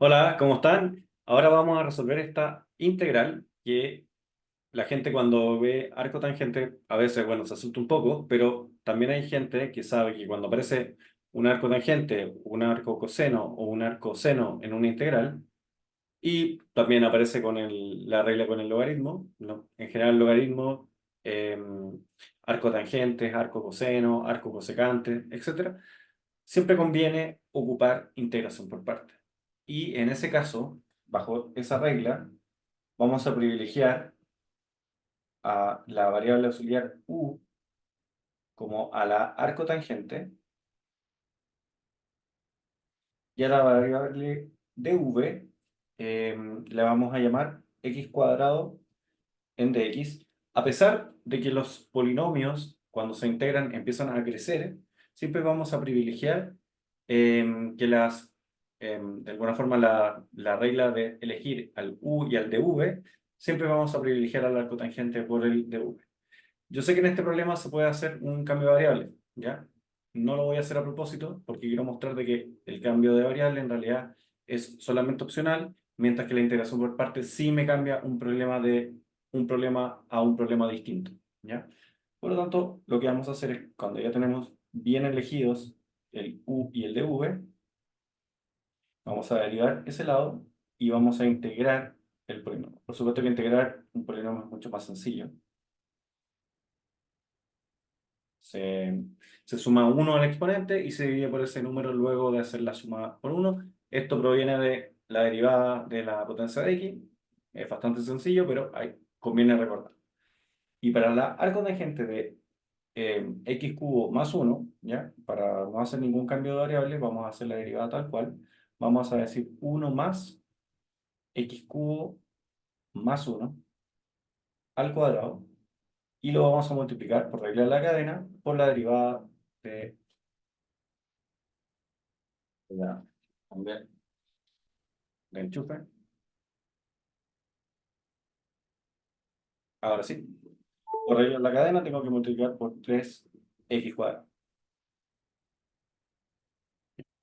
Hola, ¿cómo están? Ahora vamos a resolver esta integral que la gente cuando ve arco tangente a veces, bueno, se asusta un poco, pero también hay gente que sabe que cuando aparece un arco tangente, un arco coseno o un arco seno en una integral, y también aparece con la regla con el logaritmo, ¿no? En general, logaritmo, eh, arco tangente, arco coseno, arco cosecante, etcétera. Siempre conviene ocupar integración por partes. Y en ese caso, bajo esa regla, vamos a privilegiar a la variable auxiliar u como a la arco tangente y a la variable dv la vamos a llamar x cuadrado en dx. A pesar de que los polinomios, cuando se integran, empiezan a crecer, siempre vamos a privilegiar que de alguna forma, la regla de elegir al u y al dv, siempre vamos a privilegiar al arco tangente por el dv. Yo sé que en este problema se puede hacer un cambio de variable, ¿ya? No lo voy a hacer a propósito porque quiero mostrar de que el cambio de variable en realidad es solamente opcional, mientras que la integración por partes sí me cambia un problema a un problema distinto, ¿ya? Por lo tanto, lo que vamos a hacer es, cuando ya tenemos bien elegidos el u y el dv, vamos a derivar ese lado y vamos a integrar el polinomio. Por supuesto que integrar un polinomio es mucho más sencillo. Se, se suma uno al exponente y se divide por ese número luego de hacer la suma por uno. Esto proviene de la derivada de la potencia de x. Es bastante sencillo, pero ahí conviene recordar. Y para la arco tangente de x cubo más uno, ¿ya? Para no hacer ningún cambio de variable, vamos a hacer la derivada tal cual. Vamos a decir uno más x cubo más uno al cuadrado y lo vamos a multiplicar por regla de la cadena por la derivada de la también de enchufe. Ahora sí, por regla de la cadena tengo que multiplicar por 3x cuadrado.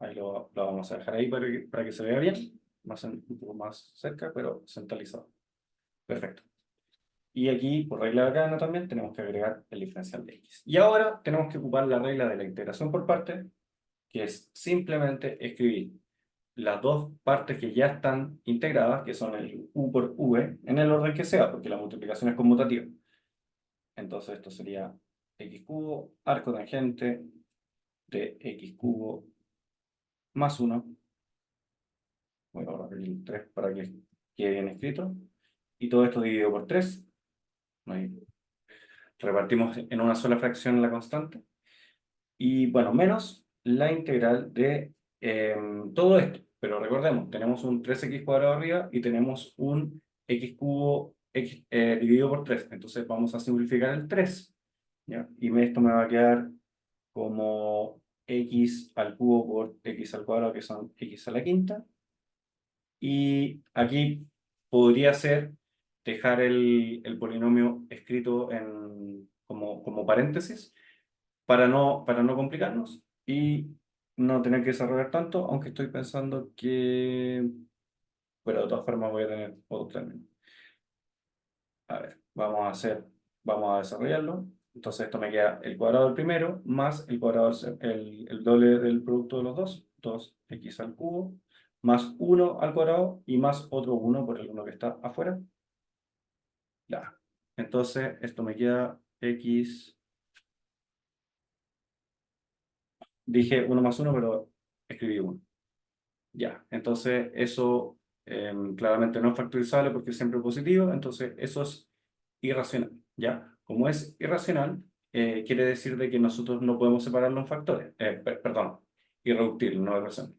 Ahí lo vamos a dejar ahí para que se vea bien, un poco más cerca, pero centralizado. Perfecto. Y aquí, por regla de la cadena también, tenemos que agregar el diferencial de x. Y ahora tenemos que ocupar la regla de la integración por partes, que es simplemente escribir las dos partes que ya están integradas, que son el u por v, en el orden que sea, porque la multiplicación es conmutativa. Entonces esto sería x cubo, arco tangente de x cubo más uno. Voy a borrar el 3 para que quede bien escrito. Y todo esto dividido por 3. Ahí repartimos en una sola fracción la constante. Y bueno, menos la integral de todo esto. Pero recordemos, tenemos un 3x cuadrado arriba y tenemos un x cubo dividido por 3. Entonces vamos a simplificar el 3. ¿Ya? Y esto me va a quedar como x al cubo por x al cuadrado, que son x a la quinta. Y aquí podría ser dejar el polinomio escrito como paréntesis para no complicarnos y no tener que desarrollar tanto, aunque estoy pensando que, pero de todas formas voy a tener otro término. A ver, vamos a desarrollarlo. Entonces esto me queda el cuadrado del primero más el cuadrado, el doble del producto de los dos, 2x al cubo, más uno al cuadrado y más otro uno por el uno que está afuera. Ya. Entonces esto me queda x, dije uno más uno pero escribí uno. Ya, entonces eso claramente no es factorizable porque es siempre positivo, entonces eso es irracional, ¿ya? Como es irracional, quiere decir de que nosotros no podemos separarlo en factores, perdón, irreductible, no irracional.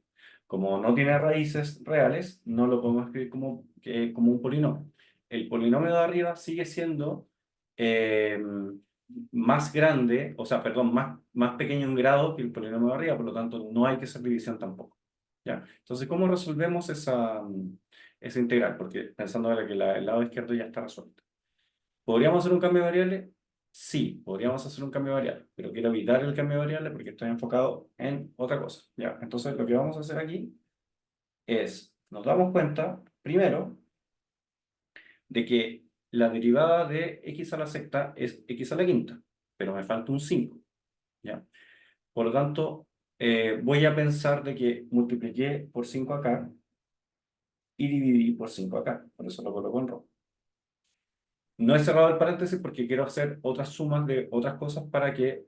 Como no tiene raíces reales, no lo podemos escribir como un polinomio. El polinomio de arriba sigue siendo más grande, o sea, perdón, más pequeño en grado que el polinomio de arriba, por lo tanto no hay que hacer división tampoco. ¿Ya? Entonces, ¿cómo resolvemos esa integral? Porque pensando ahora que el lado izquierdo ya está resuelto. ¿Podríamos hacer un cambio de variable? Sí, podríamos hacer un cambio de variable, pero quiero evitar el cambio de variable porque estoy enfocado en otra cosa. ¿Ya? Entonces, lo que vamos a hacer aquí es nos damos cuenta, primero, de que la derivada de x a la sexta es x a la quinta, pero me falta un 5, ¿ya? Por lo tanto, voy a pensar de que multipliqué por 5 acá y dividí por 5 acá, por eso lo coloco en rojo. No he cerrado el paréntesis porque quiero hacer otras sumas de otras cosas para que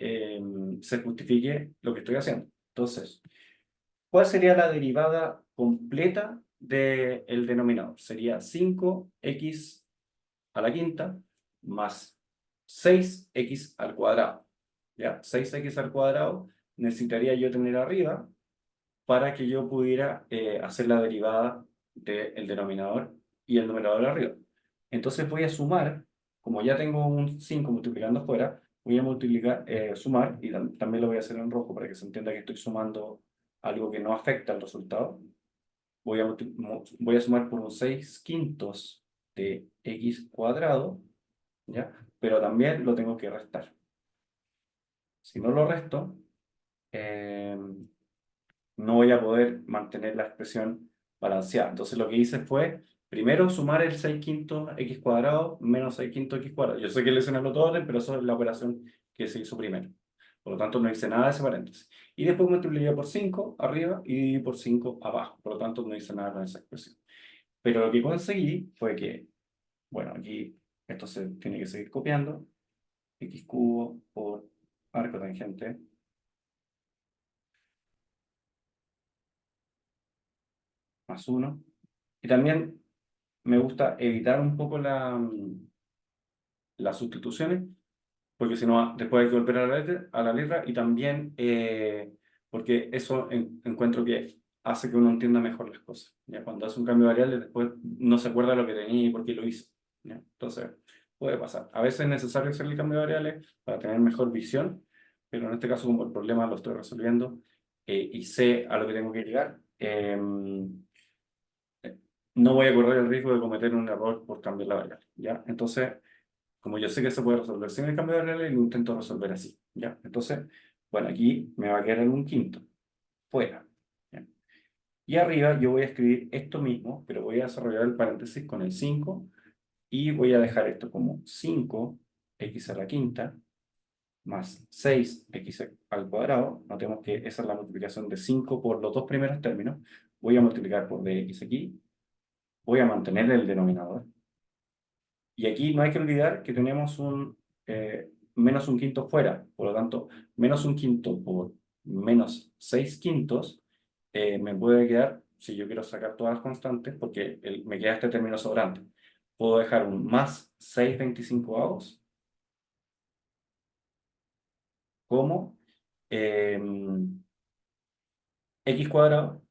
se justifique lo que estoy haciendo. Entonces, ¿cuál sería la derivada completa del denominador? Sería 5x a la quinta más 6x al cuadrado. ¿Ya? 6x al cuadrado necesitaría yo tener arriba para que yo pudiera hacer la derivada del denominador y el numerador arriba. Entonces voy a sumar, como ya tengo un 5 multiplicando afuera, voy a multiplicar, sumar, y también lo voy a hacer en rojo para que se entienda que estoy sumando algo que no afecta al resultado. Voy a sumar por un 6 quintos de x cuadrado, ¿ya? Pero también lo tengo que restar. Si no lo resto, eh, no voy a poder mantener la expresión balanceada. Entonces lo que hice fue, primero sumar el 6 quintos x cuadrado menos 6 quintos x cuadrado. Yo sé que le hice en todo orden, pero eso es la operación que se hizo primero. Por lo tanto, no hice nada de ese paréntesis. Y después multipliqué por 5 arriba y dividí por 5 abajo. Por lo tanto, no hice nada con esa expresión. Pero lo que conseguí fue que, bueno, aquí esto se tiene que seguir copiando. X cubo por arco tangente más 1. Y también me gusta evitar un poco las sustituciones, porque si no, después hay que volver a la letra y también porque eso encuentro que hace que uno entienda mejor las cosas. ¿Ya? Cuando hace un cambio de variable, después no se acuerda lo que tenía y por qué lo hizo. ¿Ya? Entonces, puede pasar. A veces es necesario hacer el cambio de variables para tener mejor visión, pero en este caso, como el problema lo estoy resolviendo y sé a lo que tengo que llegar, no voy a correr el riesgo de cometer un error por cambiar la variable. ¿Ya? Entonces, como yo sé que se puede resolver sin el cambio de variable, lo intento resolver así, ¿ya? Entonces, bueno, aquí me va a quedar en un quinto, fuera, ¿ya? Y arriba yo voy a escribir esto mismo, pero voy a desarrollar el paréntesis con el 5 y voy a dejar esto como 5x a la quinta más 6x al cuadrado. Notemos que esa es la multiplicación de 5 por los dos primeros términos. Voy a multiplicar por dx aquí, voy a mantener el denominador. Y aquí no hay que olvidar que tenemos un menos un quinto fuera, por lo tanto, menos un quinto por menos 6 quintos me puede quedar, si yo quiero sacar todas las constantes, porque me queda este término sobrante, puedo dejar un más 6/25 como eh, x cuadrado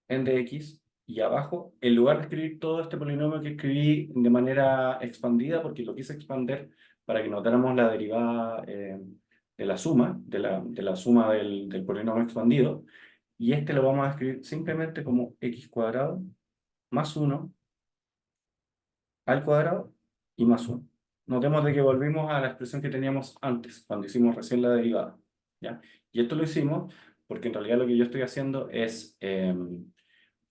en dx, y abajo, en lugar de escribir todo este polinomio que escribí de manera expandida, porque lo quise expander para que notáramos la derivada de la suma, de la suma del polinomio expandido, y este lo vamos a escribir simplemente como x cuadrado más 1 al cuadrado y más 1. Notemos de que volvimos a la expresión que teníamos antes, cuando hicimos recién la derivada, ¿ya? Y esto lo hicimos porque en realidad lo que yo estoy haciendo es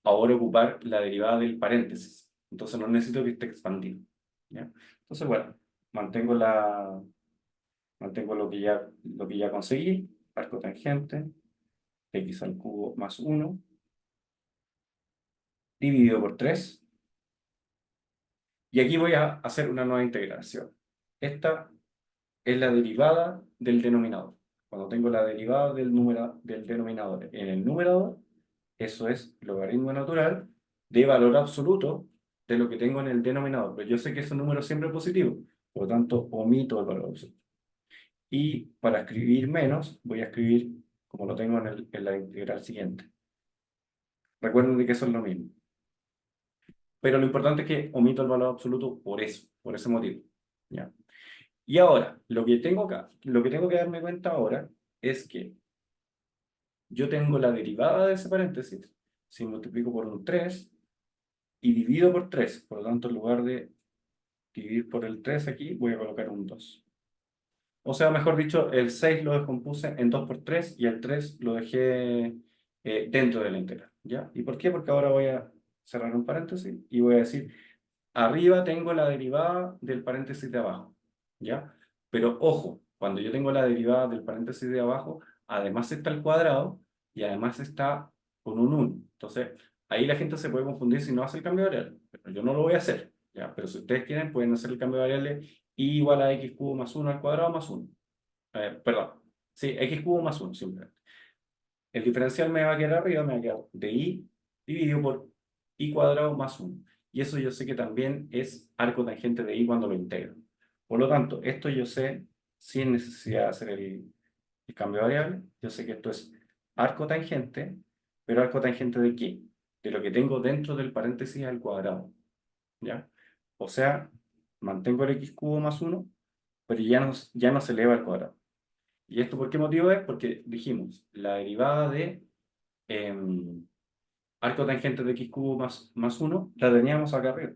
ahora ocupar la derivada del paréntesis. Entonces no necesito que esté expandido, ¿ya? Entonces, bueno, mantengo, mantengo lo que ya conseguí, arco tangente, x al cubo más 1, dividido por 3, y aquí voy a hacer una nueva integración. Esta es la derivada del denominador. Cuando tengo la derivada del denominador en el numerador, eso es logaritmo natural de valor absoluto de lo que tengo en el denominador. Pero yo sé que ese número siempre es positivo, por lo tanto omito el valor absoluto. Y para escribir menos, voy a escribir como lo tengo en la integral siguiente. Recuerden de que eso es lo mismo. Pero lo importante es que omito el valor absoluto por eso, por ese motivo. ¿Ya? Y ahora, lo que tengo que darme cuenta ahora es que yo tengo la derivada de ese paréntesis, si multiplico por un 3 y divido por 3, por lo tanto, en lugar de dividir por el 3 aquí, voy a colocar un 2. O sea, mejor dicho, el 6 lo descompuse en 2 por 3 y el 3 lo dejé dentro de la integral, ¿ya? ¿Y por qué? Porque ahora voy a cerrar un paréntesis y voy a decir, arriba tengo la derivada del paréntesis de abajo, ¿ya? Pero ojo, cuando yo tengo la derivada del paréntesis de abajo, además está el cuadrado y además está con un 1. Entonces, ahí la gente se puede confundir si no hace el cambio de variable. Pero yo no lo voy a hacer, ¿ya? Pero si ustedes quieren, pueden hacer el cambio de variable y igual a x cubo más 1 al cuadrado más 1. Perdón, sí, x cubo más 1, simplemente. El diferencial me va a quedar arriba, me va a quedar de i dividido por i cuadrado más 1. Y eso yo sé que también es arco tangente de i cuando lo integro. Por lo tanto, esto yo sé, sin necesidad de hacer el cambio de variable, yo sé que esto es arco tangente, pero arco tangente ¿de qué? De lo que tengo dentro del paréntesis al cuadrado, ¿ya? O sea, mantengo el x cubo más 1, pero ya no se eleva al cuadrado. ¿Y esto por qué motivo es? Porque dijimos, la derivada de arco tangente de x cubo más 1 la teníamos acá arriba.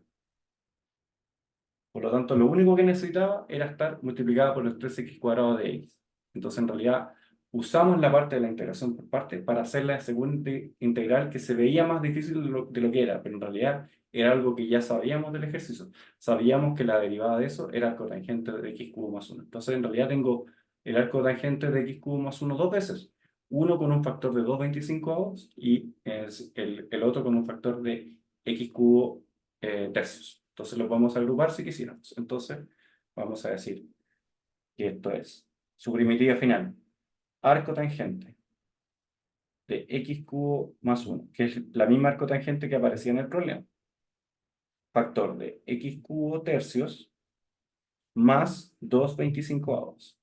Por lo tanto, lo único que necesitaba era estar multiplicada por los 3x cuadrados de x. Entonces, en realidad, usamos la parte de la integración por parte para hacer la segunda integral que se veía más difícil de lo que era, pero en realidad era algo que ya sabíamos del ejercicio. Sabíamos que la derivada de eso era arco tangente de x cubo más 1. Entonces, en realidad tengo el arco tangente de x cubo más 1 dos veces. Uno con un factor de 2,25 y el otro con un factor de x cubo tercios. Entonces lo podemos agrupar si quisiéramos. Entonces vamos a decir que esto es su primitiva final, arco tangente de x cubo más 1, que es la misma arco tangente que aparecía en el problema. Factor de x cubo tercios más 2,25.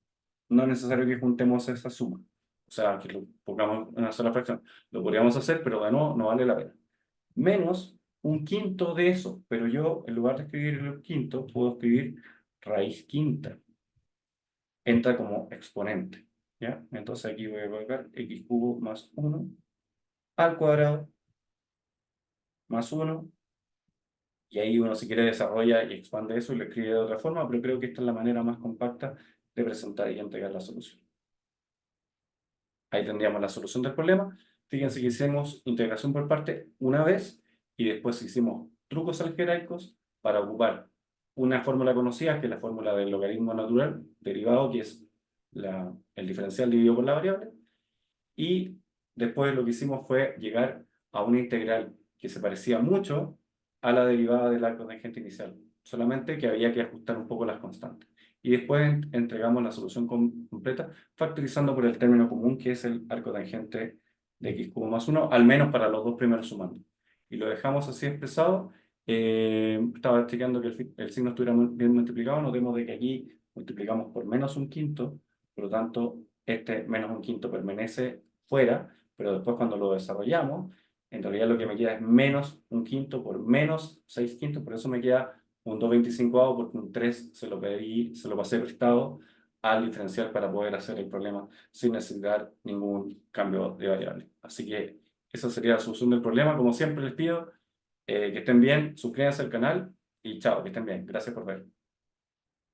No es necesario que juntemos esa suma. O sea, que lo pongamos en una sola fracción. Lo podríamos hacer, pero de nuevo no vale la pena. Menos un quinto de eso, pero yo en lugar de escribir el quinto, puedo escribir raíz quinta. Entra como exponente, ¿ya? Entonces aquí voy a colocar x cubo más 1 al cuadrado más 1, y ahí uno si quiere desarrolla y expande eso y lo escribe de otra forma, pero creo que esta es la manera más compacta de presentar y entregar la solución. Ahí tendríamos la solución del problema. Fíjense que hicimos integración por parte una vez y después hicimos trucos algebraicos para ocupar una fórmula conocida, que es la fórmula del logaritmo natural derivado, que es el diferencial dividido por la variable. Y después lo que hicimos fue llegar a una integral que se parecía mucho a la derivada del arco tangente inicial, solamente que había que ajustar un poco las constantes. Y después entregamos la solución completa factorizando por el término común, que es el arco tangente de x cubo más 1, al menos para los dos primeros sumandos. Y lo dejamos así expresado. Estaba chequeando que el signo estuviera bien multiplicado. Notemos de que aquí multiplicamos por menos un quinto, por lo tanto, este menos un quinto permanece fuera, pero después cuando lo desarrollamos, en realidad lo que me queda es menos un quinto por menos 6 quintos, por eso me queda un 2,25 porque un 3 se lo pasé prestado al diferencial para poder hacer el problema sin necesitar ningún cambio de variable. Así que esa sería la solución del problema. Como siempre les pido que estén bien, suscríbanse al canal y chao, que estén bien. Gracias por ver.